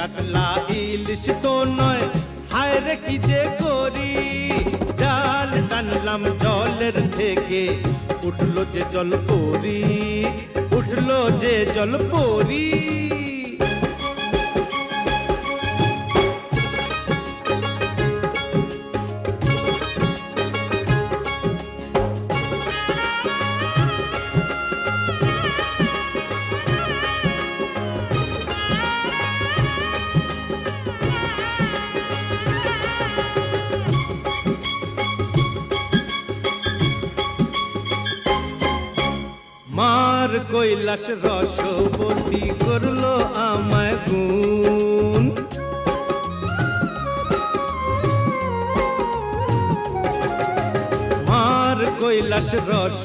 কাতলা ইলিশ তো নয়, হায় রে কি যে করি। জাল টানলাম জলের থেকে, উঠলো যে জল পরি, উঠলো যে জল পরি। মার কৈলাস রসবতী করলো আমায় গুণ। মার কৈলাস রস